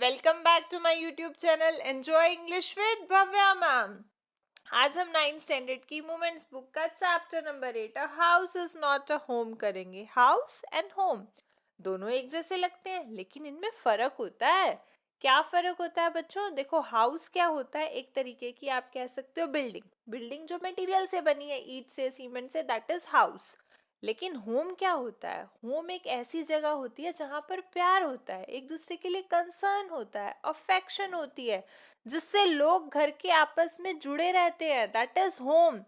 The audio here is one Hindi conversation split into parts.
Welcome back to my YouTube channel enjoy English with Bhavya ma'am. आज हम 9th स्टैंडर्ड की मोमेंट्स बुक का chapter number 8 a house is not a home करेंगे। हाउस एंड होम दोनों एक जैसे लगते हैं, लेकिन इनमें फर्क होता है। क्या फर्क होता है बच्चों? देखो, हाउस क्या होता है? एक तरीके की आप कह सकते हो बिल्डिंग। बिल्डिंग जो मटेरियल से बनी है, ईंट से, सीमेंट से, दैट इज हाउस। लेकिन होम क्या होता है? होम एक ऐसी जगह होती है जहां पर प्यार होता है, एक दूसरे के लिए कंसर्न होता है, अफेक्शन होती है, जिससे लोग घर के आपस में जुड़े रहते हैं। That is home.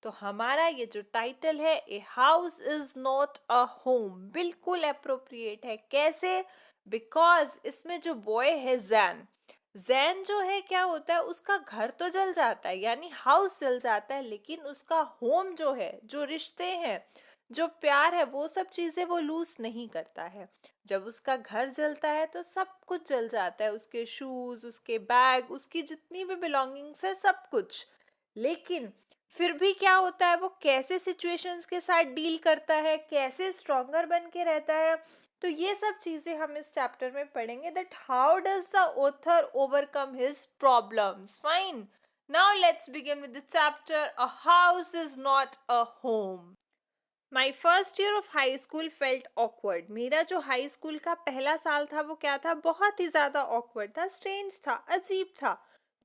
तो हमारा ये जो टाइटल है, a house is not a home, बिल्कुल अप्रोप्रिएट है। कैसे? बिकॉज इसमें जो बॉय है जैन, जैन जो है क्या होता है, उसका घर तो जल जाता है, यानी हाउस जल जाता है, लेकिन उसका होम जो है, जो रिश्ते हैं, जो प्यार है, वो सब चीजें वो लूज नहीं करता है। जब उसका घर जलता है तो सब कुछ जल जाता है, उसके शूज, उसके बैग, उसकी जितनी भी बिलोंगिंग्स है, सब कुछ। लेकिन फिर भी क्या होता है, वो कैसे सिचुएशंस के साथ डील करता है, कैसे स्ट्रॉन्गर बन के रहता है, तो ये सब चीजें हम इस चैप्टर में पढ़ेंगे। That how does the author overcome his problems. Fine, now let's begin with the chapter a house is not a home. My first year of high school felt awkward. मेरा जो हाई स्कूल का पहला साल था वो क्या था? बहुत ही ज्यादा ऑकवर्ड था, स्ट्रेंज था, अजीब था।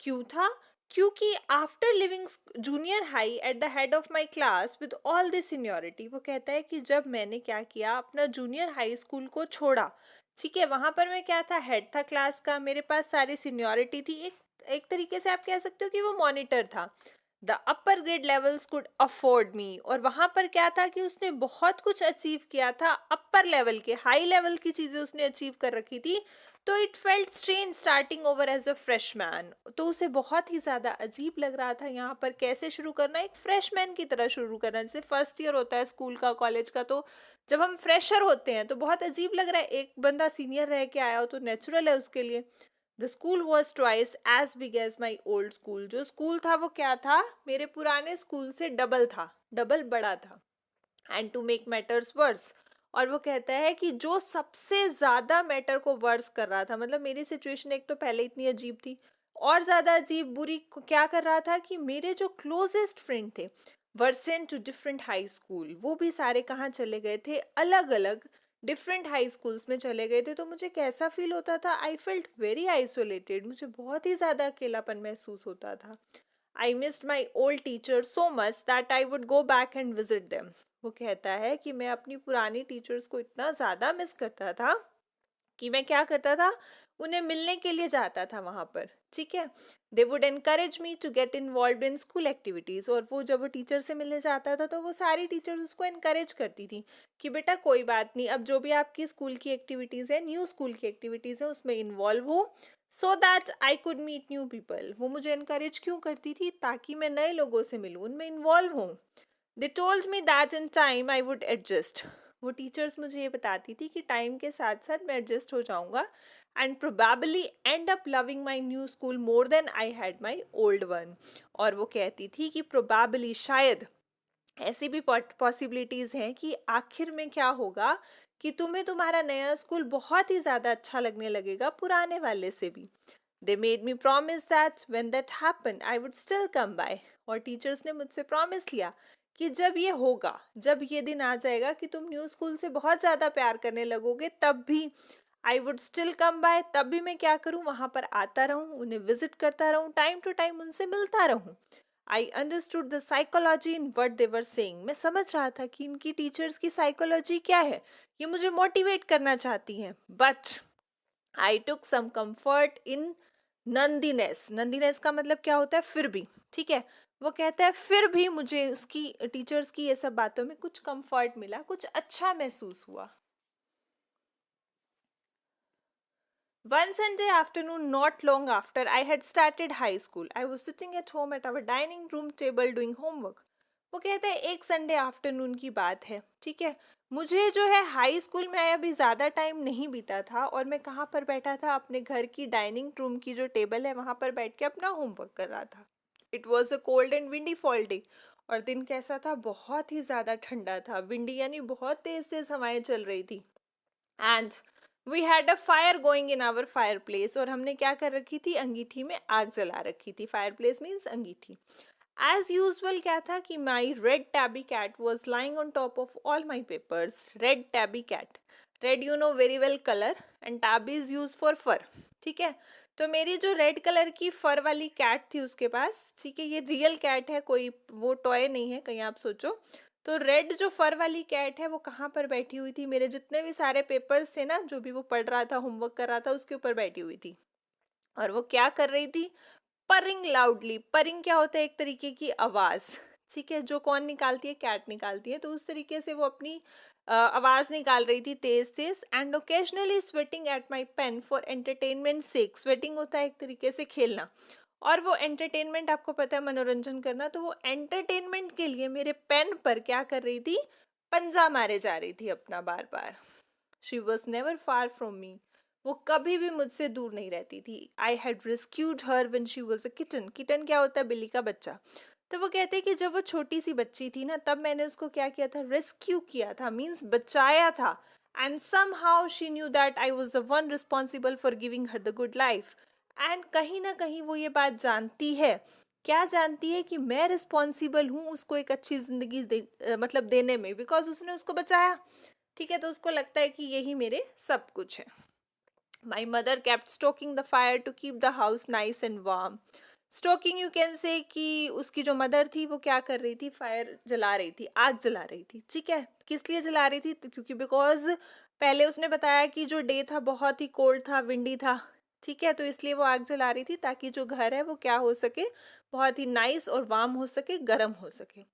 क्यों था? क्योंकि after living junior high at the head of my class with all this seniority, वो कहता है कि जब मैंने क्या किया, अपना जूनियर हाई स्कूल को छोड़ा, ठीक है, वहां पर मैं क्या था? हेड था क्लास का, मेरे पास सारी सीनियोरिटी थी, एक एक तरीके से आप कह सकते हो कि वो मॉनिटर था। The upper grade levels could afford me, और वहां पर क्या था कि उसने बहुत कुछ अचीव किया था, अपर लेवल के, हाई लेवल की चीजें उसने अचीव कर रखी थी। तो it felt strange starting over as a freshman, तो उसे बहुत ही ज्यादा अजीब लग रहा था यहाँ पर कैसे शुरू करना, एक फ्रेशमैन की तरह शुरू करना। जैसे फर्स्ट ईयर होता है स्कूल का, कॉलेज का, तो जब हम फ्रेशर होते हैं तो बहुत अजीब लग रहा है, एक बंदा सीनियर रह के आया हो तो नेचुरल है उसके लिए। The school was twice as big as my old school. जो स्कूल था वो क्या था? मेरे पुराने स्कूल से डबल था, डबल बड़ा था। And to make matters worse, और वो कहता है कि जो सबसे ज्यादा मैटर को वर्स कर रहा था, मतलब मेरी सिचुएशन एक तो पहले इतनी अजीब थी, और ज्यादा अजीब बुरी क्या कर रहा था कि मेरे जो क्लोजेस्ट फ्रेंड थे were sent to different high school. वो भी सारे कहाँ चले गए थे? अलग अलग डिफरेंट हाई स्कूल्स में चले गए थे। तो मुझे कैसा फील होता था? आई फेल्ट वेरी आइसोलेटेड, मुझे बहुत ही ज्यादा अकेलापन महसूस होता था। I missed my old teacher so much that I would go back and visit them. वो कहता है कि मैं अपनी पुरानी टीचर्स को इतना ज्यादा मिस करता था कि मैं क्या करता था, उन्हें मिलने के लिए जाता था वहां पर। ठीक है, they would encourage me to get involve in school activities, और वो जब वो टीचर से मिलने जाता था तो वो सारी टीचर्स उसको एनकरेज करती थी कि बेटा कोई बात नहीं, अब जो भी आपकी स्कूल की एक्टिविटीज है, न्यू स्कूल की एक्टिविटीज है, उसमें इन्वॉल्व हो, so that I could meet new people. वो मुझे एनकरेज क्यों करती थी? ताकि मैं नए लोगों से मिलूं, उनमें इन्वॉल्व हूँ। They told me that in time I would adjust. वो टीचर्स मुझे ये बताती थी कि टाइम के साथ साथ मैं एडजस्ट हो जाऊंगा, and probably end up loving my new school more than I had my old one. और वो कहती थी कि प्रोबेबली, शायद, ऐसी भी पॉसिबिलिटीज हैं कि आखिर में क्या होगा कि तुम्हें तुम्हारा नया स्कूल बहुत ही ज्यादा अच्छा लगने लगेगा पुराने वाले से भी। They made me promise that when that happened I would still come by. और टीचर्स ने मुझसे प्रॉमिस लिया कि जब ये होगा, जब ये दिन आ जाएगा कि तुम न्यू स्कूल से बहुत ज्यादा प्यार करने लगोगे, तब भी I would still come by, तब भी मैं क्या करूं, वहां पर आता रहूं, उन्हें विजिट करता रहूं, टाइम टू टाइम उनसे मिलता रहूं। I understood the psychology in what they were saying. मैं समझ रहा था कि इनकी टीचर्स की साइकोलॉजी क्या है, ये मुझे मोटिवेट करना चाहती हैं। But I took some comfort in नंदीनेस। नंदीनेस का मतलब क्या होता है? फिर भी। ठीक है, वो कहता है फिर भी मुझे उसकी टीचर्स की ये सब बातों में कुछ कंफर्ट मिला, कुछ अच्छा महसूस हुआ। One Sunday afternoon, not long after I had started high school, I was sitting at home at our dining room table doing homework. वो कहते हैं एक संडे आफ्टरनून की बात है, ठीक है, मुझे जो है हाई स्कूल में अभी ज़्यादा टाइम नहीं बीता था, और मैं कहाँ पर बैठा था? अपने घर की डाइनिंग रूम की जो टेबल है वहाँ पर बैठ के अपना होमवर्क कर रहा था। It was a cold and windy fall day, और दिन कैसा था? बहुत ही ज़्यादा ठंडा था, विंडी यानी बहुत तेज तेज हवाएं चल रही थी। And we had a fire going in our fireplace, और हमने क्या कर रखी थी, अंगीठी में आग जला रखी थी. फायर प्लेस मीन्स अंगीठी. एज यूजल क्या था कि my red tabby cat was lying on top of all my papers. Red tabby cat, red you know very well colour, and tabby is use for fur. ठीक है, तो मेरी जो रेड कलर की फर वाली कैट थी उसके पास, ठीक है, ये रियल कैट है, कोई वो टॉय नहीं है कहीं आप सोचो. तो रेड जो फर वाली कैट है वो कहाँ पर बैठी हुई थी, मेरे जितने भी सारे पेपर्स थे ना, जो भी वो पढ़ रहा था, होमवर्क कर रहा था, उसके ऊपर बैठी हुई थी. और वो क्या कर रही थी, परिंग लाउडली. परिंग क्या होता है, एक तरीके की आवाज. ठीक है, जो कौन निकालती है, कैट निकालती है, तो उस तरीके से वो अपनी आवाज निकाल रही थी तेज तेज. And occasionally swatting at my pen for entertainment sake. Swatting होता है एक तरीके से खेलना, और वो एंटरटेनमेंट आपको पता है, मनोरंजन करना. तो वो एंटरटेनमेंट के लिए मेरे पेन पर क्या कर रही थी, पंजा मारे जा रही थी अपना बार बार. She was never far from me. वो कभी भी मुझसे दूर नहीं रहती थी. I had rescued her when she was a kitten. Kitten क्या होता है, बिल्ली का बच्चा. तो वो कहते हैं कि जब वो छोटी सी बच्ची थी ना, तब मैंने उसको क्या किया था, रेस्क्यू किया था, मीन्स बचाया था. And somehow she knew that I was the one responsible for giving her the good life. And कहीं ना कहीं वो ये बात जानती है. क्या जानती है, कि मैं रिस्पॉन्सिबल हूँ उसको एक अच्छी जिंदगी मतलब देने में, बिकॉज उसने उसको बचाया. ठीक है, तो उसको लगता है कि यही मेरे सब कुछ है. My mother kept stoking the fire to keep the house nice and warm. Stocking you can say कि उसकी जो मदर थी वो क्या कर रही थी, फायर जला रही थी, आग जला रही थी. ठीक है, किस लिए जला रही थी, तो क्योंकि बिकॉज पहले उसने बताया कि जो डे था बहुत ही कोल्ड था, विंडी था. ठीक है, तो इसलिए वो आग जला रही थी ताकि जो घर है वो क्या हो सके, बहुत ही नाइस और वार्म हो सके, गर्म हो सके.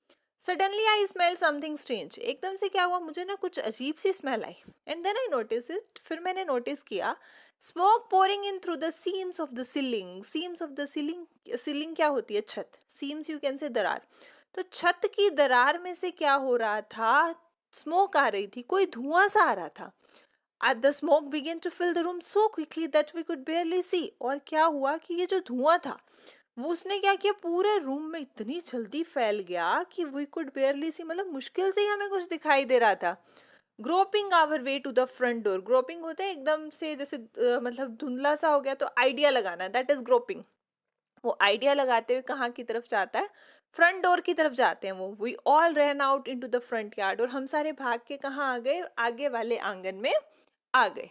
Suddenly I smell something strange. एकदम से क्या हुआ, मुझे ना कुछ अजीब सी स्मेल आई. And then I notice it. फिर मैंने नोटिस किया, smoke pouring in through the seams of the ceiling. Seams of the ceiling, ceiling क्या होती है, छत. सीम्स यू कैन से दरार. तो छत की दरार में से क्या हो रहा था, स्मोक आ रही थी, कोई धुआं सा आ रहा था. At the smoke began to fill the room so quickly that we could barely see. और क्या हुआ कि ये जो धुआं था वो उसने क्या किया, पूरे रूम में इतनी जल्दी फैल गया कि we could barely see, मतलब मुश्किल से ही हमें कुछ दिखाई दे रहा था. Groping our way to the front door. Groping होता है एकदम से जैसे मतलब धुंधला सा हो गया तो आइडिया लगाना, दैट इज ग्रोपिंग. वो आइडिया लगाते हुए कहाँ की तरफ जाता है, फ्रंट डोर की तरफ जाते हैं वो. We all run out into the front yard. और हम सारे भाग के कहाँ आ गए, आगे वाले आंगन में आ गए.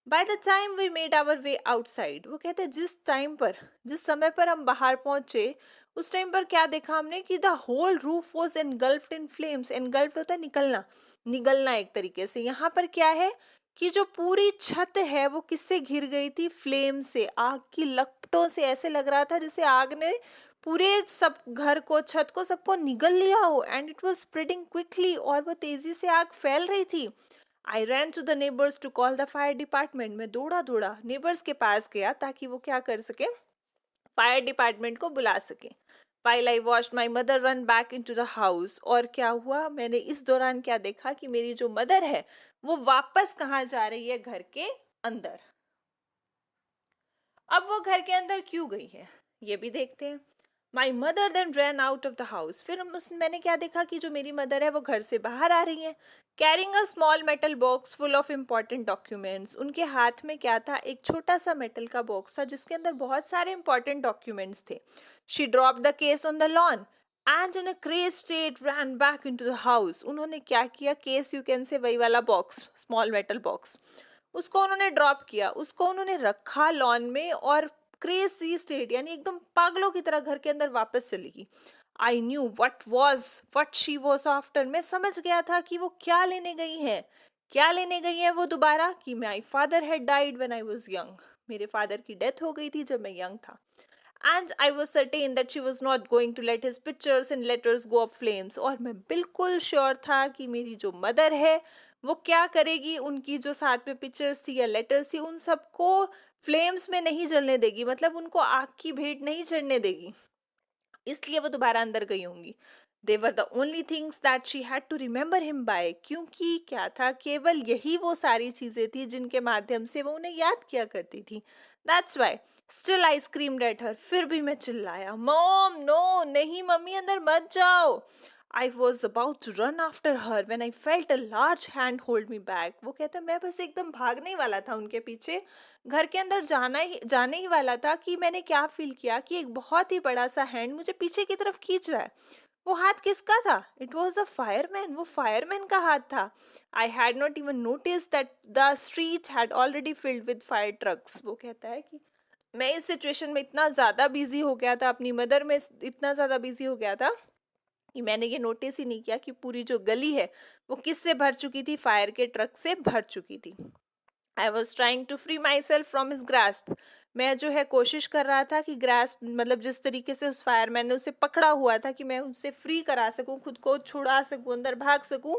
By the time we made our way outside. वो कहते हैं जिस समय पर हम बाहर पहुंचे, उस टाइम पर क्या देखा हमने कि the whole roof was engulfed in flames. Engulfed होता है निकलना, निगलना एक तरीके से. यहाँ पर क्या है कि जो पूरी छत है वो किससे घिर गई थी, फ्लेम से, आग की लपटों से. ऐसे लग रहा था जैसे आग ने पूरे सब घर को, छत को, सबको निगल लिया हो. And it was spreading quickly. और वो तेजी से आग फैल रही थी. I ran to the neighbours to call the fire department. मैं दौड़ा दौड़ा नेबर्स के पास गया ताकि वो क्या कर सके, फायर डिपार्टमेंट को बुला सके. While I watched my mother run back into the house. और क्या हुआ, मैंने इस दौरान क्या देखा कि मेरी जो मदर है वो वापस कहाँ जा रही है, घर के अंदर. अब वो घर के अंदर क्यों गई है ये भी देखते हैं. My mother then ran out of the house. फिर मैंने क्या देखा कि जो मेरी मदर है वो घर से बाहर आ रही है, carrying a small metal box full of important documents. उनके हाथ में क्या था, एक छोटा सा मेटल का बॉक्स था जिसके अंदर बहुत सारे इंपॉर्टेंट डॉक्यूमेंट्स थे. She drop the case on the lawn and in a craze state ran back into the house. उन्होंने क्या किया, केस यू कैन से वही वाला बॉक्स, स्मॉल मेटल बॉक्स, उसको उन्होंने ड्रॉप किया, उसको उन्होंने रखा लॉन में, और क्रेजी स्टेट यानी एकदम पागलों की तरह घर के अंदर वापस चली गई. I knew what she was after. मैं समझ गया था कि वो क्या लेने गई है. क्या लेने गई है वो दोबारा, कि my father had died when I was young. मेरे फादर की डेथ हो गई थी जब मैं यंग था. And I was certain that she was not going to let his pictures and letters go up flames. और मैं बिल्कुल श्योर था कि मेरी जो मदर है वो क्या करेगी, उनकी जो साथ में पिक्चर्स थी या लेटर्स थी उन सबको फ्लेम्स में नहीं जलने देगी, मतलब उनको आग की भेंट नहीं चढ़ने देगी. इसलिए वो दोबारा अंदर गई होंगी. They were the only things that she had to remember him by. क्योंकि क्या था, केवल यही वो सारी चीजें थी जिनके माध्यम से वो उन्हें याद किया करती थी. That's why still I screamed at her. फिर भी मैं चिल्लाया, मॉम नो, नहीं मम्मी अंदर मत जाओ. I was about to run after her when I felt a large hand hold me back. वो कहता है मैं बस एकदम भागने ही वाला था उनके पीछे, घर के अंदर जाने ही वाला था कि मैंने क्या फील किया कि एक बहुत ही बड़ा सा हैंड मुझे पीछे की तरफ खींच रहा है। वो हाथ किसका था? इट वॉज अ फायरमैन, वो फायरमैन का हाथ था। I had not even notice that the street had already filled with fire trucks. वो कहता है कि मैं इस सिचुएशन में इतना ज़्यादा बिजी हो गया था, अपनी मदर में इतना ज़्यादा बिजी हो गया था कि मैंने ये नोटिस ही नहीं किया कि पूरी जो गली है वो किससे भर चुकी थी, फायर के ट्रक से भर चुकी थी। I was trying to free myself from his grasp. मैं जो है कोशिश कर रहा था कि ग्रास्प मतलब जिस तरीके से उस फायरमैन ने उसे पकड़ा हुआ था कि मैं उससे फ्री करा सकूं, खुद को छुड़ा सकूं, अंदर भाग सकूं।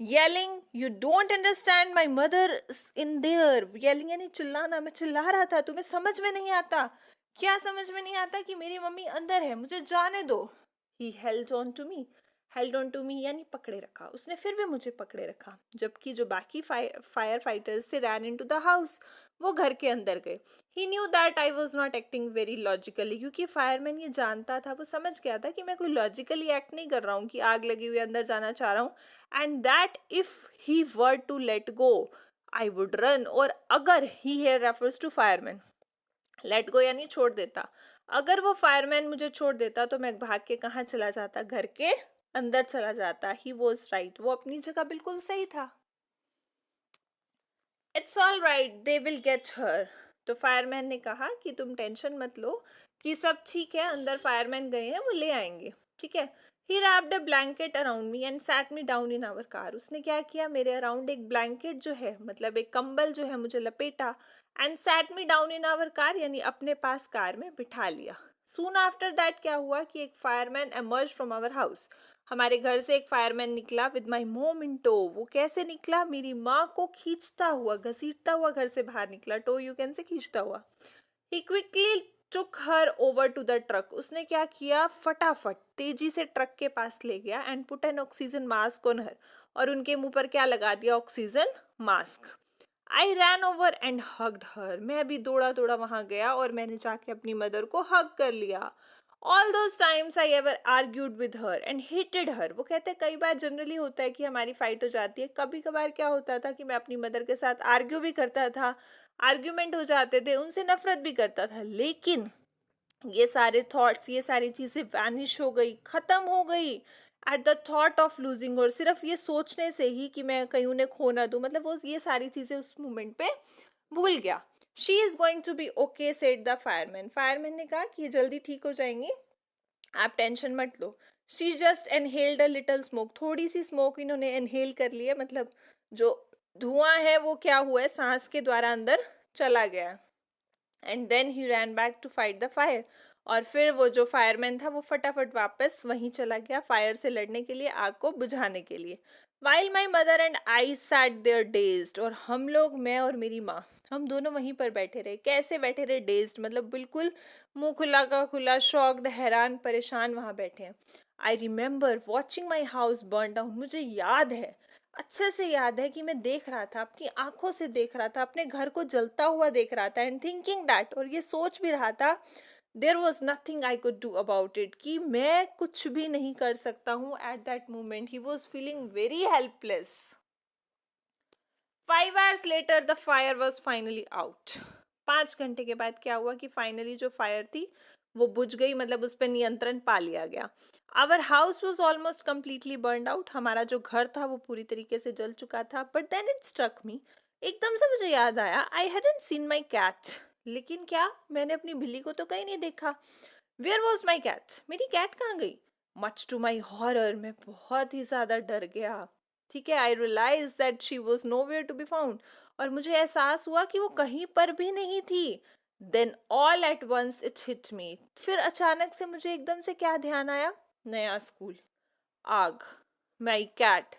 Yelling you don't understand my mother in there. Yelling यानी चिल्लाना, मैं चिल्ला रहा था तुम्हें समझ में नहीं आता? क्या समझ में नहीं आता कि मेरी मम्मी अंदर है, मुझे जाने दो। He held on to me यानी पकड़े रखा उसने, फिर भी मुझे पकड़े रखा। जबकि जो बाकी फायर फाइटर्स से रैन इनटू द हाउस, वो घर के अंदर गए। He knew that I was not acting very logically, क्योंकि फायरमैन ये जानता था, वो समझ गया था कि मैं कोई लॉजिकली एक्ट नहीं कर रहा हूँ कि आग लगी हुई अंदर जाना चाह रहा हूँ। And that if he were to let go I would run. और अगर he here refers to fireman, let go यानी छोड़ देता, अगर वो फायरमैन मुझे छोड़ देता तो मैं भाग के कहाँ चला जाता? घर के अंदर चला जाता। ही वॉज राइट, वो अपनी जगह बिल्कुल सही था। It's all right, they will get her. तो फायरमैन ने कहा कि तुम टेंशन मत लो कि सब ठीक है, अंदर फायरमैन गए हैं, वो ले आएंगे, ठीक है। He wrapped a blanket around me and sat me down in our car. उसने क्या किया, मेरे अराउंड एक ब्लैंकेट जो है मतलब एक कंबल जो है मुझे लपेटा, and sat me down in our car यानी अपने पास कार में बिठा लिया। सून आफ्टर दैट क्या हुआ कि एक fireman emerge from our house. हमारे घर से एक फायरमैन निकला विद माई मोम इन टो। वो कैसे निकला? मेरी माँ को खींचता हुआ, घसीटता हुआ घर से बाहर निकला। टो यू कैन से खींचता हुआ। He quickly took her over to the truck. उसने क्या किया, फटाफट तेजी से ट्रक के पास ले गया and put an oxygen mask on her. और उनके मुंह पर क्या लगा दिया? Oxygen mask. I ran over and hugged her. मैं भी दौड़ा दौड़ा वहां गया और मैंने जाके अपनी मदर को हग कर लिया। All those times I ever argued with her and hated her. वो कहते हैं कई बार जनरली होता है कि हमारी फाइट हो जाती है, कभी कभार क्या होता था कि मैं अपनी मदर के साथ आर्ग्यू भी करता था, आर्ग्यूमेंट हो जाते थे, उनसे नफरत भी करता था, लेकिन ये सारे थॉट्स, ये सारी चीजें वैनिश हो गई, खत्म हो गई at the thought of losing. और सिर्फ ये सोचने से ही कि मैं कहीं उन्हें खो ना दूं, मतलब वो ये सारी चीजें उस मोमेंट पे भूल गया। She is going to be okay said the fireman. Fireman ने कहा कि ये जल्दी ठीक हो जाएंगी, आप टेंशन मत लो। She just inhaled a little smoke. थोड़ी सी स्मोक इन्होंने एनहेल कर ली है, मतलब जो धुआं है वो क्या हुआ है, सांस के द्वारा अंदर चला गया। And then he ran back to fight the fire. और फिर वो जो फायरमैन था वो फटाफट वापस वहीं चला गया फायर से लड़ने के लिए, आग को बुझाने के लिए। While my mother and I sat there dazed. और हम लोग, मैं और मेरी माँ, हम दोनों वहीं पर बैठे रहे। कैसे बैठे रहे? डेज्ड मतलब बिल्कुल मुंह खुला का खुला, शॉक्ड, हैरान, परेशान वहां बैठे हैं। I remember watching my house burn down. मुझे याद है, अच्छे से याद है कि मैं देख रहा था, अपनी आंखों से देख रहा था, अपने घर को जलता हुआ देख रहा था। एंड थिंकिंग दैट, और ये सोच भी रहा था, there was nothing I could do about it, कि मैं कुछ भी नहीं कर सकता हूँ at that moment. He was feeling very helpless. 5 hours later the fire was finally out. 5 घंटे के बाद क्या हुआ कि फाइनली जो फायर थी वो बुझ गई, मतलब उस पर नियंत्रण पा लिया गया। Our house was almost completely burn out. हमारा जो घर था वो पूरी तरीके से जल चुका था। But then it struck me, एकदम से मुझे याद आया, I hadn't seen my cat. लेकिन क्या, मैंने अपनी बिल्ली को तो कहीं नहीं देखा। Where was my cat? मेरी कैट कहाँ गई? मच टू माई हॉरर, मैं बहुत ही ज्यादा डर गया। ठीक है, I realise that she was nowhere to be found. और मुझे एहसास हुआ कि वो कहीं पर भी नहीं थी। Then all at once it hit me. फिर अचानक से मुझे एकदम से क्या ध्यान आया? नया स्कूल, आग, माई कैट।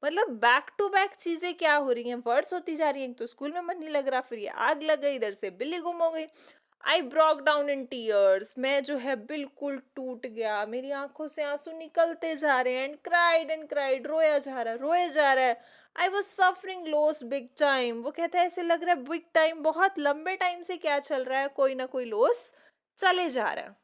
मतलब बैक टू बैक चीजें क्या हो रही हैं, वर्ड्स होती जा रही हैं। एक तो स्कूल में मन नहीं लग रहा, फिर ये आग लग गई, इधर से बिल्ली गुम हो गई। I broke down in tears. मैं जो है बिल्कुल टूट गया, मेरी आंखों से आंसू निकलते जा रहे हैं। एंड क्राइड, रोया जा रहा है, रोया जा रहा है। I was suffering loss big time. वो कहता है ऐसे लग रहा है बिग टाइम, बहुत लंबे टाइम से क्या चल रहा है, कोई ना कोई लॉस चले जा रहा है।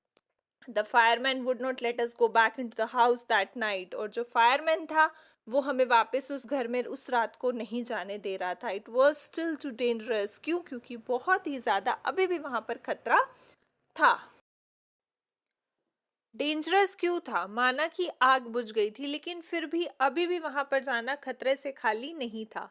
The fireman would not let us go back into the house that night, और जो फायरमैन था वो हमें वापस उस घर में उस रात को नहीं जाने दे रहा था. It was still too dangerous. क्यों? क्योंकि बहुत ही ज्यादा अभी भी वहां पर खतरा था. डेंजरस क्यों था? माना कि आग बुझ गई थी, लेकिन फिर भी अभी भी वहां पर जाना खतरे से खाली नहीं था.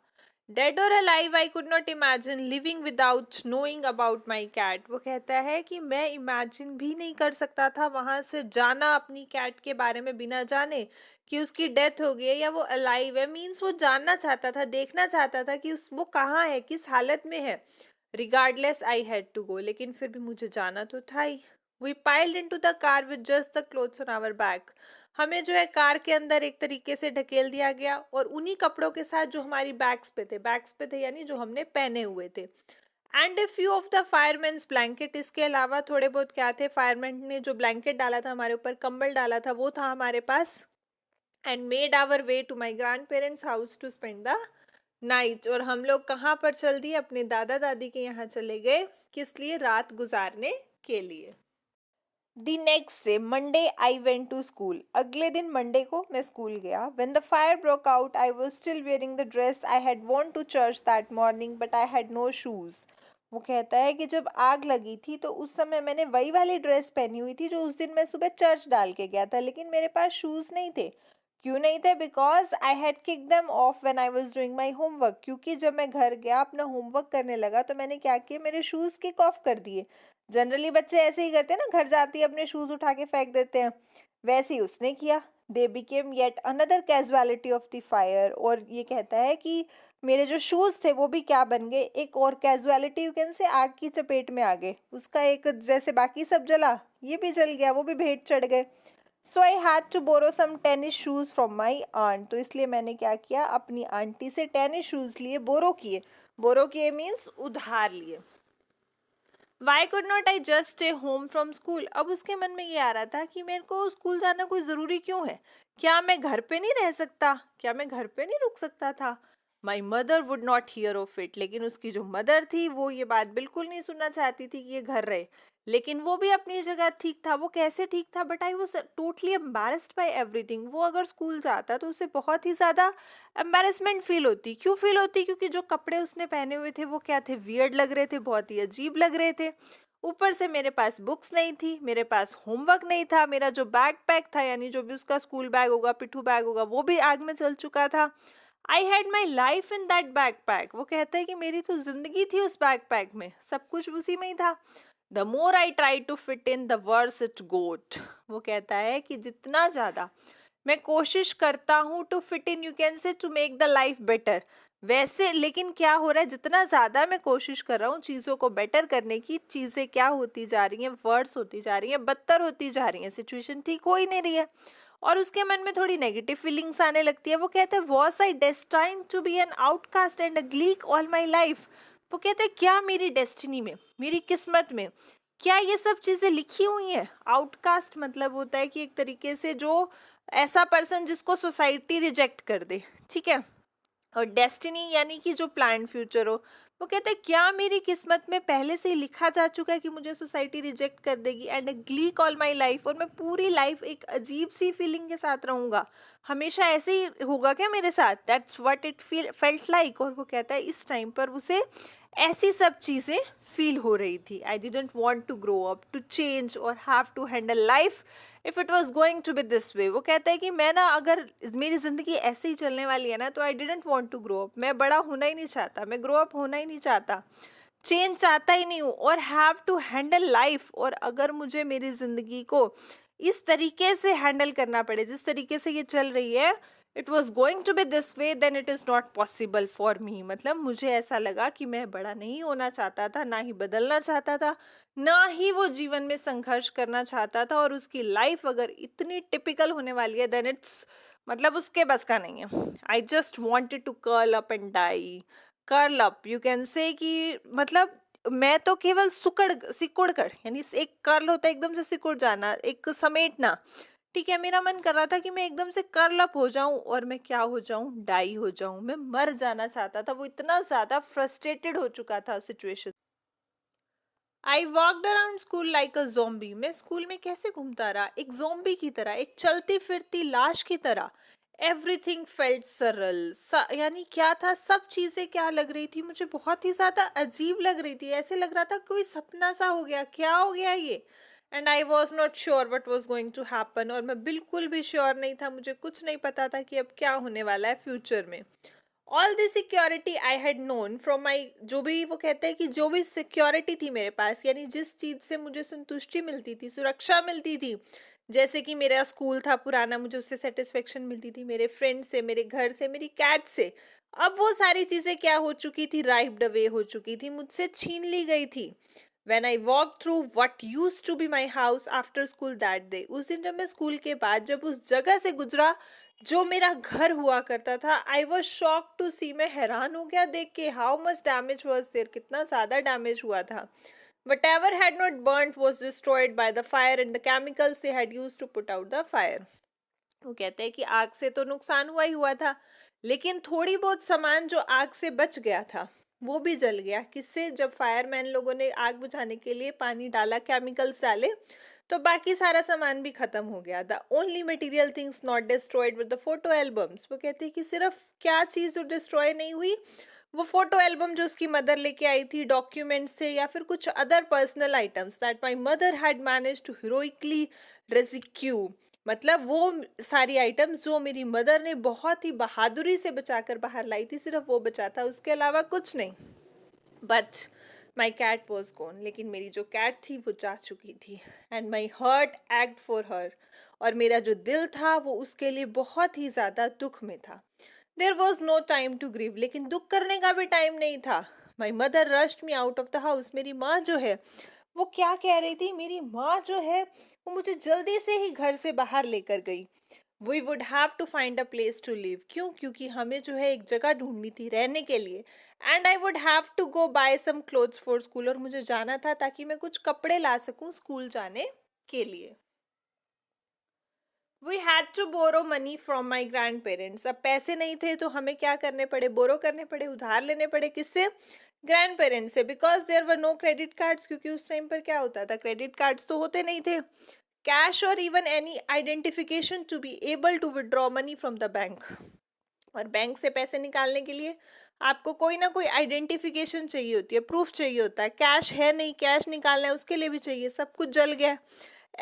डेड और alive I could not imagine living without knowing about my cat. वो कहता है कि मैं इमेजिन भी नहीं कर सकता था वहां से जाना अपनी कैट के बारे में बिना जाने कि उसकी डेथ हो गई है या वो अलाइव है. मीन्स वो जानना चाहता था, देखना चाहता था कि वो कहाँ है, किस हालत में है. Regardless I had to go. लेकिन फिर भी मुझे जाना तो था ही. We piled into the car with just the clothes on our back. हमें जो है कार के अंदर एक तरीके से ढकेल दिया गया और उन्हीं कपड़ों के साथ जो हमारी बैग्स पे थे यानी जो हमने पहने हुए थे. And a few of the fireman's blanket. इसके अलावा थोड़े बहुत क्या थे, फायरमैन ने जो ब्लैंकेट डाला था हमारे ऊपर, कंबल डाला था, वो था हमारे पास. And made our way to my grandparents house to spend the night. और हम लोग कहाँ पर चल दिए? अपने दादा दादी के यहाँ चले गए. किस लिए? रात गुजारने के लिए. The next day, Monday, I went to school. अगले दिन मंडे को मैं स्कूल गया. When the fire broke out, I was still wearing the dress I had worn to church that morning, but I had no shoes. वो कहता है कि जब आग लगी थी तो उस समय मैंने वही वाली ड्रेस पहनी हुई थी जो उस दिन मैं सुबह चर्च डाल के गया था, लेकिन मेरे पास शूज नहीं थे. क्यों नहीं थे? Because I had kick them of when I was doing my homework. क्योंकि जब मैं घर गया अपना होमवर्क करने लगा तो मैंने क्या किया, मेरे शूज किक ऑफ कर दिए. जनरली बच्चे ऐसे ही करते हैं ना, घर जाते ही अपने शूज उठा के फेंक देते हैं. वैसे ही उसने किया. They became yet another casualty of the fire. और ये कहता है कि मेरे जो शूज थे वो भी क्या बन गए, एक और कैजुअलिटी, यू कैन से आग की चपेट में आ गए. उसका एक, जैसे बाकी सब जला, ये भी जल गया, वो भी भेंट चढ़ गए. So I had to borrow some tennis shoes from my aunt. तो इसलिए मैंने क्या किया, अपनी आंटी से टेनिस शूज लिए, बोरो किए. बोरो किए मीन्स उधार लिए. Y could not I just stay home from school. अब उसके मन में ये आ रहा था कि मेरे को स्कूल जाना कोई ज़रूरी क्यों है? क्या मैं घर पे नहीं रह सकता? क्या मैं घर पे नहीं रुक सकता था? My mother would not here of it. लेकिन उसकी जो मदर थी वो ये बात बिल्कुल नहीं सुनना चाहती थी कि ये घर रहे. लेकिन वो भी अपनी जगह ठीक था. वो कैसे ठीक था? But I was totally embarrassed by everything. वो अगर स्कूल जाता तो उसे बहुत ही ज़्यादा एम्बेरसमेंट फील होती. क्यों फील होती? क्योंकि जो कपड़े उसने पहने हुए थे वो क्या थे, वियर्ड लग रहे थे, बहुत ही अजीब लग रहे थे. ऊपर से मेरे पास बुक्स नहीं थी, मेरे पास होमवर्क नहीं था, मेरा जो बैग पैक था यानी जो भी उसका स्कूल बैग होगा, पिट्ठू बैग होगा, वो भी आग में जल चुका था. आई had my life in that bag pack. वो कहता है कि मेरी तो जिंदगी थी उस बैग पैक में, सब कुछ उसी में ही था. The more I try to fit in the worse it got. वो कहता है कि जितना ज्यादा मैं कोशिश करता हूँ to fit in, you can say to make the life better, वैसे लेकिन क्या हो रहा है, जितना ज्यादा मैं कोशिश कर रहा हूँ चीजों को बेटर करने की, चीजें क्या होती जा रही हैं, वर्स होती जा रही हैं, बदतर होती जा रही हैं, सिचुएशन ठीक हो ही नहीं रही है. और उसके मन में थोड़ी नेगेटिव फीलिंग्स आने लगती है. वो कहते हैं was I destined to be an outcast and a gleek all my life. वो कहते हैं क्या मेरी डेस्टिनी में, मेरी किस्मत में क्या ये सब चीजें लिखी हुई हैं? आउटकास्ट मतलब होता है कि एक तरीके से जो ऐसा पर्सन जिसको सोसाइटी रिजेक्ट कर दे, ठीक है. और डेस्टिनी यानी कि जो प्लान फ्यूचर हो. वो कहते हैं क्या मेरी किस्मत में पहले से ही लिखा जा चुका है कि मुझे सोसाइटी रिजेक्ट कर देगी. एंड ग्लीक ऑल माई लाइफ. और मैं पूरी लाइफ एक अजीब सी फीलिंग के साथ रहूंगा, हमेशा ऐसे ही होगा क्या मेरे साथ? That's what it felt like. और वो कहता है इस टाइम पर उसे ऐसी सब चीज़ें फील हो रही थी. I didn't want to grow up, to change और have to handle life if it was going to be this way. वो कहता है कि मैं ना, अगर मेरी जिंदगी ऐसे ही चलने वाली है ना, तो I didn't want to grow up. मैं बड़ा होना ही नहीं चाहता, मैं ग्रो अप होना ही नहीं चाहता, चेंज चाहता ही नहीं हूँ. और हैव टू हैंडल लाइफ. और अगर मुझे मेरी जिंदगी को इस तरीके से हैंडल करना पड़े जिस तरीके से ये चल रही है, it was going to be this way, then it is not possible for me. मतलब मुझे ऐसा लगा कि मैं बड़ा नहीं होना चाहता था, ना ही बदलना चाहता था, ना ही वो जीवन में संघर्ष करना चाहता था. और उसकी लाइफ अगर इतनी टिपिकल होने वाली है, देन इट्स मतलब उसके बस का नहीं है. I just wanted to curl up and die. Curl up you can say कि मतलब मैं तो केवल सिकुड़ कर, यानी एक कर्ल होता है एकदम से सिकुड़ जाना, एक समेटना, ठीक है. मेरा मन कर रहा था कि मैं एकदम से कर्ल अप हो जाऊं और मैं क्या हो जाऊं, डाई हो जाऊं. मैं मर जाना चाहता था. वो इतना ज्यादा फ्रस्ट्रेटेड हो चुका था situation. I walked around school like a zombie. मैं स्कूल में कैसे घूमता रहा, एक ज़ॉम्बी की तरह, एक चलती फिरती लाश की तरह। एवरीथिंग फेल्ट सरल, यानी क्या था, सब चीजें क्या लग रही थी मुझे, बहुत ही ज्यादा अजीब लग रही थी। ऐसे लग रहा था कोई सपना सा हो गया, क्या हो गया ये। And I was not sure what was going to happen, और मैं बिल्कुल भी श्योर नहीं था, मुझे कुछ नहीं पता था कि अब क्या होने वाला है फ्यूचर में। All the security I had known from my, जो भी वो कहते हैं कि जो भी सिक्योरिटी थी मेरे पास, यानी जिस चीज से मुझे संतुष्टि मिलती थी, सुरक्षा मिलती थी, जैसे कि मेरा स्कूल था पुराना, मुझे उससे सेटिस्फेक्शन मिलती थी, मेरे फ्रेंड से, मेरे घर से, मेरी कैट से, अब वो सारी चीजें क्या हो चुकी थी, राइप्ड अवे हो चुकी थी, मुझसे छीन ली गई थी। When I walked through what used to be my house after school that day, उस दिन जब मैं स्कूल के बाद जब उस जगह से गुजरा जो मेरा घर हुआ करता था, I was shock to see, मैं हैरान हो गया देख के, how much damage was there, कितना ज्यादा डैमेज हुआ था। Whatever had not burnt was destroyed by the fire and the chemicals they had used to put out the fire. वो कहते हैं कि आग से तो नुकसान हुआ ही हुआ था, लेकिन थोड़ी बहुत सामान जो आग से बच गया था वो भी जल गया। किससे, जब फायरमैन लोगों ने आग बुझाने के लिए पानी डाला, केमिकल्स डाले, तो बाकी सारा सामान भी खत्म हो गया। The only material things not destroyed with the photo albums, वो कहते हैं कि सिर्फ क्या चीज जो डिस्ट्रॉय नहीं हुई, वो फोटो एल्बम जो उसकी मदर लेके आई थी, डॉक्यूमेंट्स थे, या फिर कुछ other personal items that my mother had managed to heroically rescue. मतलब वो सारी आइटम्स जो मेरी मदर ने बहुत ही बहादुरी से बचाकर बाहर लाई थी, सिर्फ वो बचा था, उसके अलावा कुछ नहीं। But my cat was gone, लेकिन मेरी जो कैट थी वो जा चुकी थी। And my heart ached for her, और मेरा जो दिल था वो उसके लिए बहुत ही ज्यादा दुख में था। There was no time to grieve, लेकिन दुख करने का भी टाइम नहीं था। My mother rushed me out of the house, मेरी माँ जो है वो क्या कह रही थी, मेरी माँ जो है वो मुझे जल्दी से ही घर से बाहर लेकर गई। We would have to find a place to live, क्यों, क्योंकि हमें जो है एक जगह ढूंढनी थी रहने के लिए। And I would have to go buy some clothes for school, और मुझे जाना था ताकि मैं कुछ कपड़े ला सकूं स्कूल जाने के लिए। We had to borrow money from my grandparents, अब पैसे नहीं थे तो हमें क्या करने पड़े, बोरो करने पड़े, उधार लेने पड़े। किससे, ग्रैंड पेरेंट्स से, because there were no credit cards, क्योंकि उस टाइम पर क्या होता था, क्रेडिट कार्ड्स तो होते नहीं थे, कैश और even any identification to be able to withdraw money from the bank. और बैंक से पैसे निकालने के लिए आपको कोई ना कोई आइडेंटिफिकेशन चाहिए होती है, प्रूफ चाहिए होता है। कैश है नहीं, कैश निकालना है उसके लिए भी चाहिए, सब कुछ जल गया।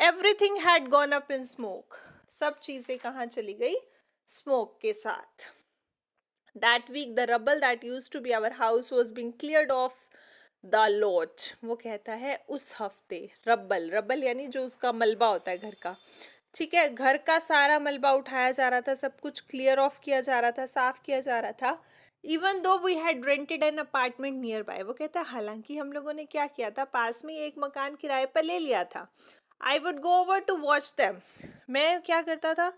Everything had gone up in smoke, सब चीजें कहाँ चली गई, स्मोक के साथ। That week the rubble that used to be our house was being cleared off the lot, वो कहता है उस हफ्ते, रबल, रबल यानी जो उसका मलबा होता है घर का, ठीक है, घर का सारा मलबा उठाया जा रहा था, सब कुछ क्लियर ऑफ किया जा रहा था, साफ किया जा रहा था। Even though we had rented an apartment nearby, वो कहता है हालांकि हम लोगों ने क्या किया था, पास में एक मकान किराए पर ले लिया था। I would go over to watch them, मैं क्या करता था,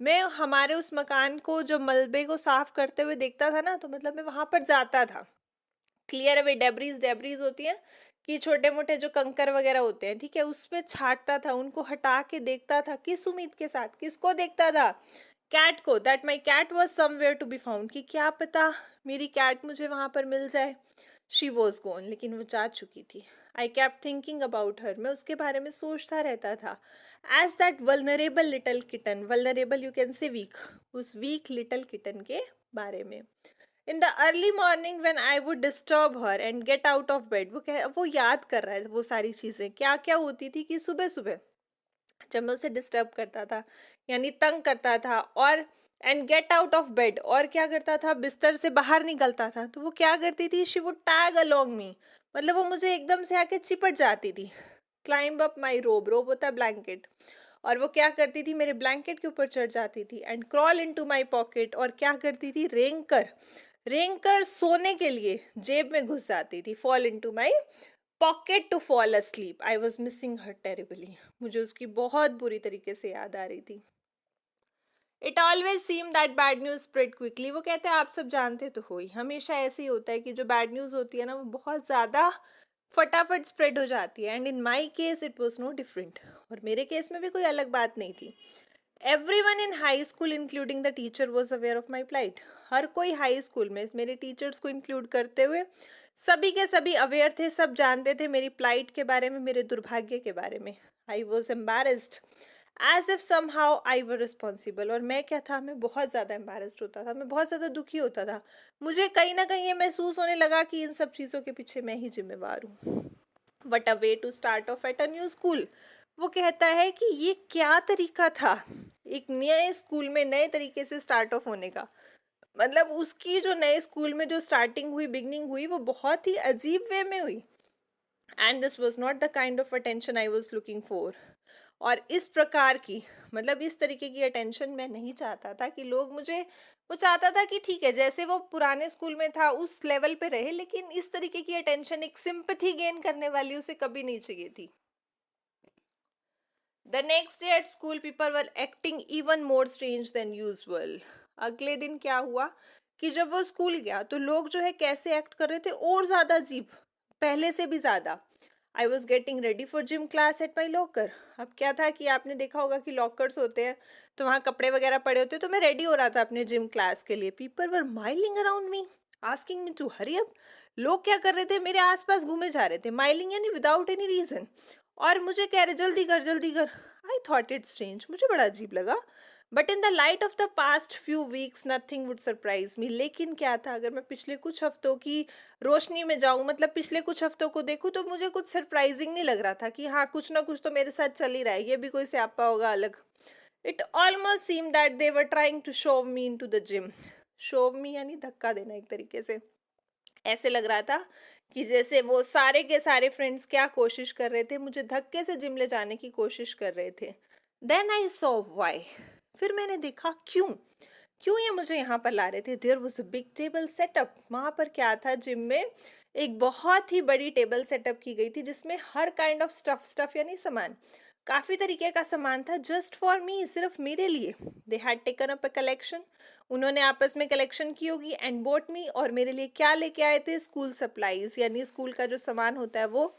मैं हमारे उस मकान को, जो मलबे को साफ करते हुए देखता था ना, तो मतलब मैं वहां पर जाता था। क्लियर अवे डेब्रीज, डेब्रीज होती है कि छोटे मोटे जो कंकर वगैरह होते हैं, ठीक है, उसमें छाटता था, उनको हटा के देखता था। किस उम्मीद के साथ, किसको देखता था, कैट को, that my cat was somewhere to be found, कि क्या पता मेरी कैट मुझे वहां पर मिल जाए। शी वॉज गॉन, लेकिन वो जा चुकी थी। I kept thinking about her, मैं उसके बारे में सोचता रहता था। As that vulnerable little kitten, vulnerable you can say weak, उस वीक लिटल किटन के बारे में। In the early morning when I would disturb her and get out of bed, वो याद कर रहा है वो सारी चीजें, क्या क्या होती थी कि सुबह सुबह जब मैं उसे डिस्टर्ब करता था, यानी तंग करता था, और and get out of bed, और क्या करता था, बिस्तर से बाहर निकलता था, तो वो क्या करती थी, शी वुड टैग अलोंग मी, मतलब वो मुझे एकदम से आके चिपट जाती थी। क्लाइंब अप माई रोब, रोब होता है ब्लैंकेट, और वो क्या करती थी, मेरे ब्लैंकेट के ऊपर चढ़ जाती थी। And crawl into my pocket, और क्या करती थी, रेंग कर, रेंग कर सोने के लिए जेब में घुस जाती थी। Fall into my pocket to fall asleep, I was missing her terribly, मुझे उसकी बहुत बुरी तरीके से याद आ रही थी। It always seem that bad news spread quickly, वो कहते हैं आप सब जानते तो हो ही, हमेशा ऐसे ही होता है कि जो बैड न्यूज होती है ना वो बहुत ज्यादा फटाफट स्प्रेड हो जाती है। And in my case it was no different, और मेरे केस में भी कोई अलग बात नहीं थी। Everyone in high school including the teacher was aware of my plight, हर कोई हाई स्कूल में, मेरे टीचर्स को इंक्लूड करते हुए सभी के सभी अवेयर थे, सब जानते थे मेरी plight के बारे में, मेरे दुर्भाग्य के बारे में. I was embarrassed as if somehow I were responsible. और मैं क्या था, मैं बहुत ज़्यादा embarrassed होता था, मैं बहुत ज़्यादा दुखी होता था. मुझे कहीं ना कहीं ये महसूस होने लगा कि इन सब चीज़ों के पीछे मैं ही जिम्मेवार हूँ. But a way to start off at a new school. वो कहता है कि ये क्या तरीका था एक नए स्कूल में नए तरीके से स्टार्ट ऑफ होने का. मतलब उसकी जो नए स्कूल में जो स्टार्टिंग हुई, बिगनिंग हुई, वो बहुत ही अजीब वे में हुई. And this was not the kind of attention I was looking for. और इस प्रकार की, मतलब इस तरीके की अटेंशन मैं नहीं चाहता था कि लोग मुझे, वो चाहता था कि ठीक है जैसे वो पुराने स्कूल में था उस लेवल पे रहे, लेकिन इस तरीके की अटेंशन, एक सिंपैथी गेन करने वाली, उसे कभी नहीं चाहिए थी. The next day at school people were acting even more strange than usual. अगले दिन क्या हुआ कि जब वो स्कूल गया तो लोग जो है कैसे एक्ट कर रहे थे, और ज्यादा अजीब, पहले से भी ज्यादा. I was getting ready for gym class at my locker. अब क्या था कि आपने देखा होगा कि लॉकर्स होते हैं तो वहाँ कपड़े वगैरह पड़े होते हैं, तो मैं रेडी हो रहा था अपने जिम क्लास के लिए. People were milling around me, asking me to hurry up. लोग क्या कर रहे थे, मेरे आसपास घूमे जा रहे थे, माइलिंग यानी विदाउट एनी रीजन, और मुझे कह रहे जल्दी कर जल्दी कर. आई थॉट इट स्ट्रेंज, मुझे बड़ा अजीब लगा. But in the light of the past few weeks nothing would surprise me. लेकिन क्या था, अगर मैं पिछले कुछ हफ्तों की रोशनी में जाऊं, मतलब पिछले कुछ हफ्तों को देखूं, तो मुझे कुछ सरप्राइजिंग नहीं लग रहा था कि हाँ कुछ ना कुछ तो मेरे साथ चल ही रहा है, ये भी कोई स्यापा होगा अलग. It almost seem that they were trying to shove me in to the gym. Shove me यानी धक्का देना एक तरीके से. ऐसे लग रहा था कि जैसे वो सारे के सारे फ्रेंड्स क्या कोशिश कर रहे थे, मुझे धक्के से जिम ले जाने की कोशिश कर रहे थे. Then I saw why. फिर मैंने देखा क्यों, क्यों ये मुझे यहाँ पर ला रहे थे. There was a big table setup. वहाँ पर क्या था, जिम में एक बहुत ही बड़ी टेबल सेटअप की गई थी जिसमें हर काइंड ऑफ स्टफ, स्टफ यानी सामान, काफी तरीके का सामान था, जस्ट फॉर मी, सिर्फ मेरे लिए. They had taken up a collection. उन्होंने आपस में कलेक्शन की होगी एंड बोट मी. और मेरे लिए क्या लेके आए थे, स्कूल सप्लाईज यानी स्कूल का जो सामान होता है वो,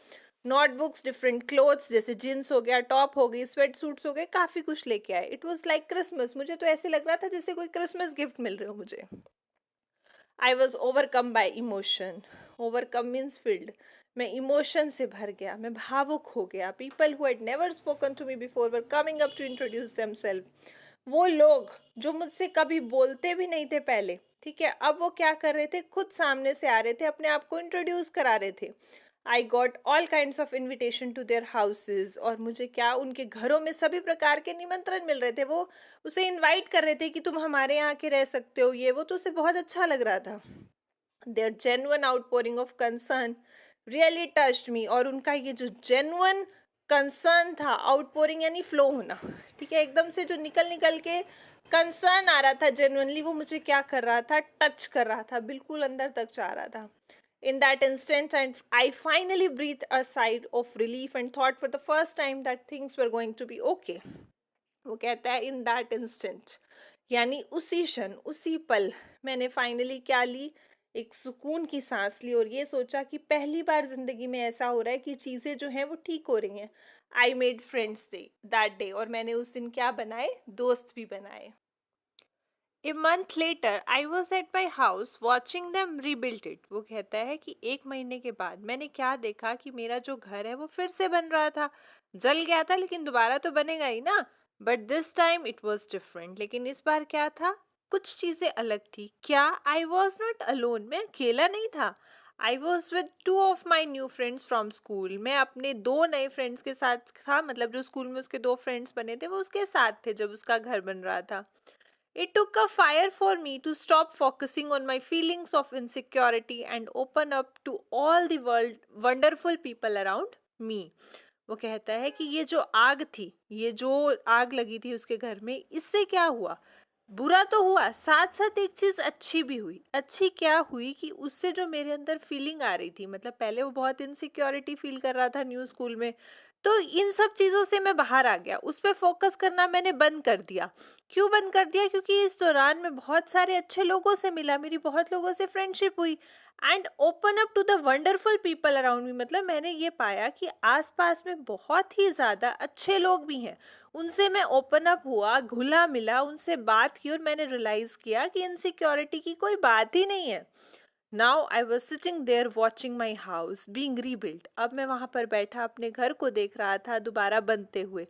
नोटबुक्स, डिफरेंट क्लोथ्स, जैसे जीन्स हो गया, टॉप हो गई, स्वेट सूट्स हो गए, काफी कुछ लेके आए. It was like Christmas. मुझे तो ऐसे लग रहा था जैसे कोई क्रिसमस गिफ्ट मिल रहे हो मुझे. I was overcome by emotion. Overcome means filled. मैं इमोशन से भर गया, मैं भावुक हो गया. People who had never spoken to me before were coming up to introduce themselves. वो लोग जो मुझसे कभी बोलते भी नहीं थे पहले, ठीक है, अब वो क्या कर रहे थे, खुद सामने से आ रहे थे, अपने आप को इंट्रोड्यूस करा रहे थे. I got all kind of invitation to their houses. और मुझे क्या, उनके घरों में सभी प्रकार के निमंत्रण मिल रहे थे. वो उसे इनवाइट कर रहे थे कि तुम हमारे यहाँ के रह सकते हो, ये वो, तो उसे बहुत अच्छा लग रहा था. Their genuine outpouring of concern really touched me. और उनका ये जो जेन्युइन कंसर्न था, आउटपोरिंग यानी फ्लो होना, ठीक है, एकदम से जो निकल निकल के कंसर्न आ रहा था जेन्युइनली, वो मुझे क्या कर रहा था, टच कर रहा था, बिल्कुल अंदर तक जा रहा था. In that instant, and I finally breathed a sigh of relief and thought for the first time that things were going to be okay. वो कहता है in that instant, यानी उसी क्षण, उसी पल, मैंने फाइनली क्या ली, एक सुकून की सांस ली, और ये सोचा कि पहली बार जिंदगी में ऐसा हो रहा है कि चीजें जो हैं वो ठीक हो रही हैं. I made friends day that day. और मैंने उस दिन क्या बनाए, दोस्त भी बनाए. A month later, I was at my house watching them rebuild it. वो कहता है कि एक महीने के बाद मैंने क्या देखा कि मेरा जो घर है वो फिर से बन रहा था. जल गया था लेकिन दोबारा तो बनेगा ही ना. But this time it was different. लेकिन इस बार क्या था, कुछ चीजें अलग थी. क्या, आई वॉज नॉट अलोन. मैं अकेला नहीं था. I was with two of my new friends from school. मैं अपने दो नए फ्रेंड्स के साथ था, मतलब जो स्कूल में उसके दो फ्रेंड्स बने थे वो उसके साथ थे जब उसका घर बन रहा था. It took a fire for me to stop focusing on my feelings of insecurity and open up to all the world wonderful people around me. वो कहता है कि ये जो आग थी, ये जो आग लगी थी उसके घर में, इससे क्या हुआ, बुरा तो हुआ, साथ साथ एक चीज अच्छी भी हुई. अच्छी क्या हुई कि उससे जो मेरे अंदर फीलिंग आ रही थी, मतलब पहले वो बहुत इनसिक्योरिटी फील कर रहा था न्यू स्कूल में, तो इन सब चीजों से मैं बाहर आ गया, उस पर फोकस करना मैंने बंद कर दिया. क्यों बंद कर दिया, क्योंकि इस दौरान मैं बहुत सारे अच्छे लोगों से मिला, मेरी बहुत लोगों से फ्रेंडशिप हुई. And open up to the wonderful people around me. मतलब मैंने ये पाया कि आसपास में बहुत ही ज्यादा अच्छे लोग भी हैं, उनसे मैं ओपन अप हुआ, घुला मिला, उनसे बात की, और मैंने रियलाइज किया कि इनसिक्योरिटी की कोई बात ही नहीं है. Now I was sitting there watching my house being rebuild. अब मैं वहां पर बैठा अपने घर को देख रहा था दोबारा बनते हुए।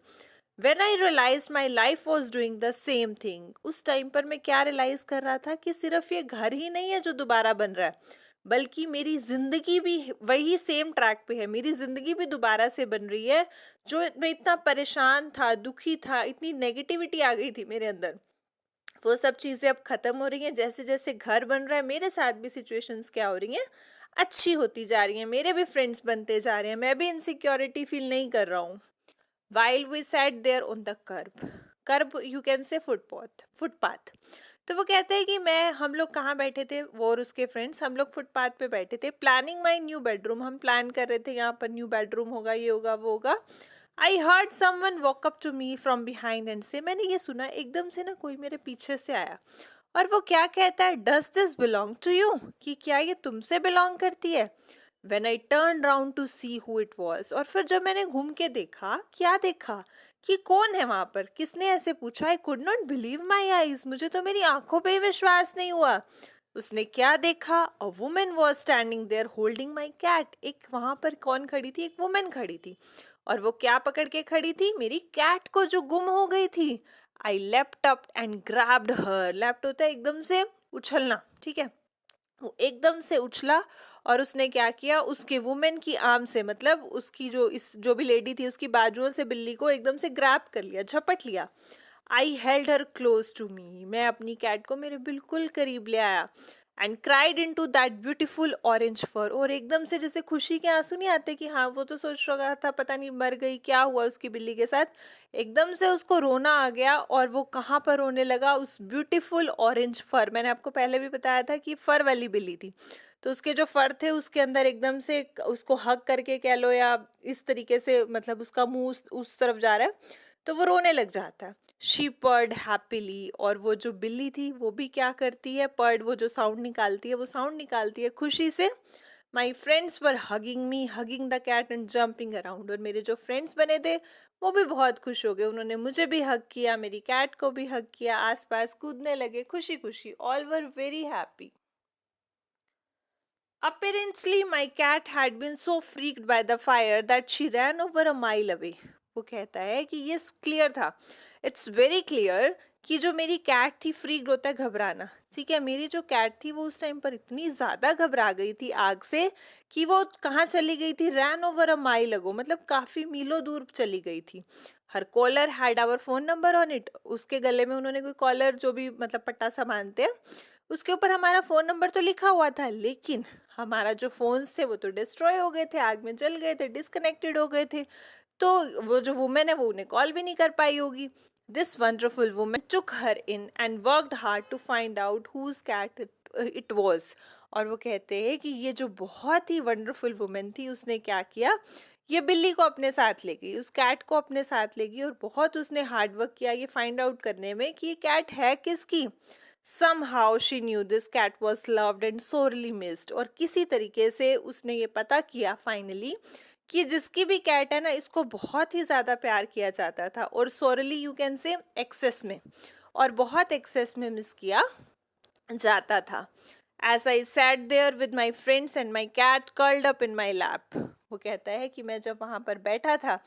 When I realize my life was doing the same thing. उस टाइम पर मैं क्या रियलाइज कर रहा था कि सिर्फ ये घर ही नहीं है जो दोबारा बन रहा है, बल्कि मेरी जिंदगी भी वही सेम ट्रैक पे है। मेरी जिंदगी भी दोबारा से बन रही है। जो मैं इतना परेशान था, दुखी था, इतनी नेगेटिविटी आ गई थी मेरे अंदर, वो सब चीजें अब खत्म हो रही हैं। जैसे जैसे घर बन रहा है मेरे साथ भी सिचुएशंस क्या हो रही हैं, अच्छी होती जा रही हैं। मेरे भी फ्रेंड्स बनते जा रहे हैं, मैं भी इनसिक्योरिटी फील नहीं कर रहा हूँ। while we sat there on the curb you can say footpath. तो वो कहते हैं कि मैं हम लोग कहाँ बैठे थे, वो और उसके फ्रेंड्स, हम लोग फुटपाथ पे बैठे थे प्लानिंग माई न्यू बेडरूम। हम प्लान कर रहे थे यहाँ पर न्यू बेडरूम होगा, ये होगा, वो होगा। I heard someone walk up to me from behind and say, मैंने ये सुना एकदम से ना कोई मेरे पीछे से आया और वो क्या कहता है, does this belong to you, कि क्या ये तुमसे बिलोंग करती है। When I turned round to see who it was, और फिर जब मैंने घूम के देखा, क्या देखा कि कौन है वहां पर, किसने ऐसे पूछा। आई could not believe my eyes, मुझे तो मेरी आंखों पे ही विश्वास नहीं हुआ। उसने क्या देखा, a woman was standing there holding my cat. एक वहां पर कौन खड़ी थी, एक वुमेन खड़ी थी, और वो क्या पकड़ के खड़ी थी, मेरी कैट को जो गुम हो गई थी। I left up and grabbed her. Left होता है एकदम से उछलना, ठीक है, वो एकदम से उछला और उसने क्या किया, उसके वुमेन की आर्म से, मतलब उसकी जो भी लेडी थी उसकी बाजुओं से बिल्ली को एकदम से ग्रैब कर लिया, झपट लिया। I held her close to me, मैं अपनी कैट को मेरे बिल्कुल करीब ले आया। And cried into that beautiful orange fur, और एकदम से जैसे खुशी के आंसू नहीं आते कि हाँ वो तो सोच रहा था पता नहीं मर गई, क्या हुआ उसकी बिल्ली के साथ, एकदम से उसको रोना आ गया। और वो कहाँ पर रोने लगा, उस ब्यूटीफुल ऑरेंज फर। मैंने आपको पहले भी बताया था कि फर वाली बिल्ली थी, तो उसके जो फर थे उसके अंदर एकदम से उसको हग करके कह लो या इस तरीके से, मतलब उसका मुंह उस तरफ जा रहा है, तो वो रोने लग जाता है। शी पर्ड हैप्पीली, और वो जो बिल्ली थी वो भी क्या करती है, पर्ड, वो जो साउंड निकालती है, वो साउंड निकालती है खुशी से। My friends were hugging me, hugging the cat and jumping around, और मेरे जो फ्रेंड्स बने थे वो भी बहुत खुश हो गए, उन्होंने मुझे भी हग किया, मेरी कैट को भी हग किया, आसपास कूदने लगे खुशी खुशी। All were very happy. Apparently, my cat had been so freaked by the fire that she ran over a mile away. वो कहता है कि ये क्लियर था, इट्स वेरी क्लियर, कि जो मेरी कैट थी, फ्रीक्ड होता है घबराना, ठीक है, मेरी जो कैट थी वो उस टाइम पर इतनी ज्यादा घबरा गई थी आग से कि वो कहाँ चली गई थी, रैन ओवर अ माइल अगो, मतलब काफी मीलों दूर चली गई थी। Her collar had our phone number on it, उसके गले में उन्होंने कोई कॉलर, जो भी मतलब पट्टा सा बांधते हैं, उसके ऊपर हमारा फोन नंबर तो लिखा हुआ था, लेकिन हमारा जो फोन्स थे वो तो डिस्ट्रॉय हो गए थे, आग में जल गए थे, डिस्कनेक्टेड हो गए थे। तो वो जो वुमेन है वो उन्हें कॉल भी नहीं कर पाई होगी। This wonderful women took her in and worked hard to find out whose cat it was. और वो कहते हैं कि ये जो बहुत ही वंडरफुल वुमेन थी, उसने क्या किया, ये बिल्ली को अपने साथ ले गई, उस कैट को अपने साथ ले गई, और बहुत उसने हार्ड वर्क किया ये फाइंड आउट करने में कि ये कैट है किसकी। Somehow she knew this cat was loved and sorely missed, और किसी तरीके से उसने ये पता किया फाइनली कि जिसकी भी कैट है ना, इसको बहुत ही ज्यादा प्यार किया जाता था, और sorely you can say excess में, और बहुत एक्सेस में मिस किया जाता था। As I sat there with my friends and my cat curled up in my lap. वो कहता है कि मैं जब वहां पर बैठा था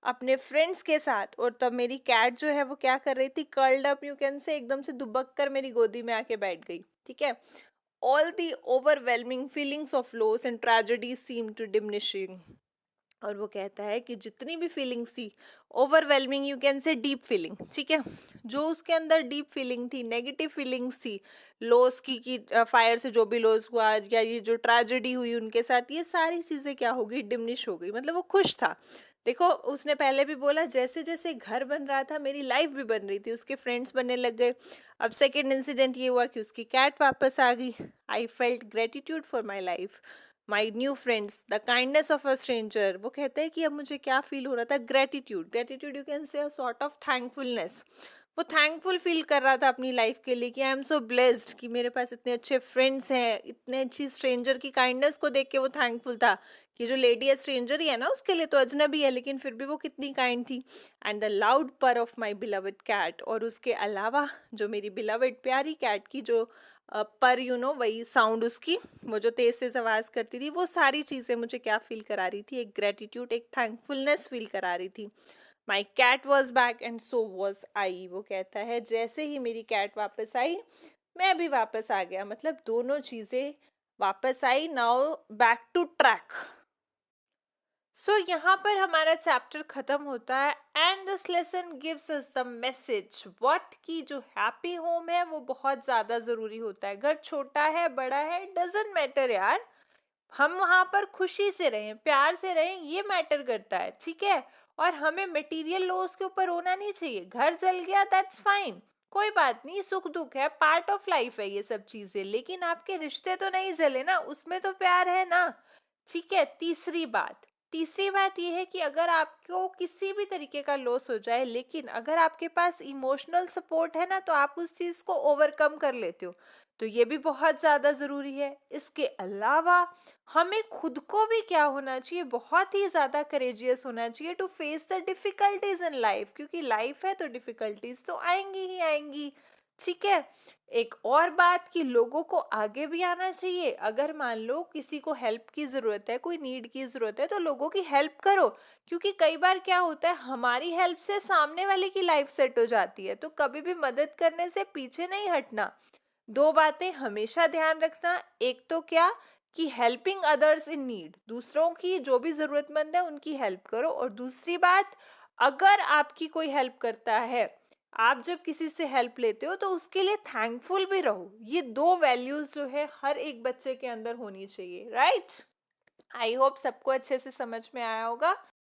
अपने फ्रेंड्स के साथ, और तब मेरी कैट जो है वो क्या कर रही थी, कर्ल्ड अप यू कैन से, एकदम से दुबक कर मेरी गोदी में आके बैठ गई, ठीक है। All the overwhelming feelings of loss and tragedy seem to diminishing. और वो कहता है कि जितनी भी फीलिंग्स थी, overwhelming you can say deep feeling, ठीक है, जो उसके अंदर डीप फीलिंग थी, नेगेटिव फीलिंग्स थी, लॉस की कि फायर से जो भी लॉस हुआ, या ये जो ट्रेजेडी हुई उनके साथ, ये सारी चीजें क्या हो गई, डिमिनिश हो गई, मतलब वो खुश था। देखो उसने पहले भी बोला जैसे जैसे घर बन रहा था मेरी लाइफ भी बन रही थी, उसके फ्रेंड्स बनने लग गए। अब सेकेंड इंसिडेंट ये हुआ कि उसकी कैट वापस आ गई। I felt gratitude for my life, my new friends, the kindness of a stranger. वो कहते हैं कि अब मुझे क्या फील हो रहा था, ग्रेटिट्यूड, ग्रेटिट्यूड यू कैन से अ सॉर्ट ऑफ थैंकफुलनेस। वो थैंकफुल फील कर रहा था अपनी लाइफ के लिए कि आई एम सो ब्लेस्ड कि मेरे पास इतने अच्छे फ्रेंड्स हैं, इतने अच्छी स्ट्रेंजर की काइंडनेस को देख के वो थैंकफुल था कि जो लेडी है स्ट्रेंजर ही है ना, उसके लिए तो अजनबी है, लेकिन फिर भी वो कितनी काइंड थी। एंड द लाउड पर ऑफ माई बिलवड कैट, और उसके अलावा जो मेरी बिलवड प्यारी कैट की जो पर वही साउंड उसकी, वो जो तेज से आवाज करती थी, वो सारी चीजें मुझे क्या फील करा रही थी, एक ग्रेटिट्यूड, एक थैंकफुलनेस फील करा रही थी। My cat was back and so was I, वो कहता है जैसे ही मेरी कैट वापस आई मैं भी वापस आ गया, मतलब दोनों चीजें वापस आई। Now back to track. So यहाँ पर हमारा चैप्टर खत्म होता है and this lesson gives us the message what की जो हैप्पी होम है वो बहुत ज्यादा जरूरी होता है। घर छोटा है बड़ा है डजंट मैटर यार, हम वहां पर खुशी से रहें, प्यार से रहें, ये मैटर करता है, ठीक है। और हमें मटेरियल लॉस के ऊपर रोना नहीं चाहिए। घर जल गया दैट्स फाइन, कोई बात नहीं, सुख दुख है, पार्ट ऑफ लाइफ है ये सब चीजें, लेकिन आपके रिश्ते तो नहीं जले ना, उसमें तो प्यार है ना, ठीक है। तीसरी बात ये है कि अगर आपको किसी भी तरीके का लॉस हो जाए, लेकिन अगर आपके पास इमोशनल सपोर्ट है ना, तो आप उस चीज को ओवरकम कर लेते हो, तो ये भी बहुत ज्यादा जरूरी है। इसके अलावा हमें खुद को भी क्या होना चाहिए, बहुत ही ज्यादा करेजियस होना चाहिए to face the difficulties in life, क्योंकि लाइफ है तो डिफिकल्टीज तो आएंगी ही आएंगी, ठीक है। एक और बात कि लोगों को आगे भी आना चाहिए। अगर मान लो किसी को हेल्प की जरूरत है, कोई नीड की जरूरत है, तो लोगों की हेल्प करो, क्योंकि कई बार क्या होता है हमारी हेल्प से सामने वाले की लाइफ सेट हो जाती है। तो कभी भी मदद करने से पीछे नहीं हटना। दो बातें हमेशा ध्यान रखना, एक तो क्या कि हेल्पिंग अदर्स इन नीड, दूसरों की जो भी जरूरतमंद है उनकी हेल्प करो। और दूसरी बात, अगर आपकी कोई हेल्प करता है, आप जब किसी से हेल्प लेते हो तो उसके लिए थैंकफुल भी रहो। ये दो वैल्यूज जो है हर एक बच्चे के अंदर होनी चाहिए, राइट। आई होप सबको अच्छे से समझ में आया होगा।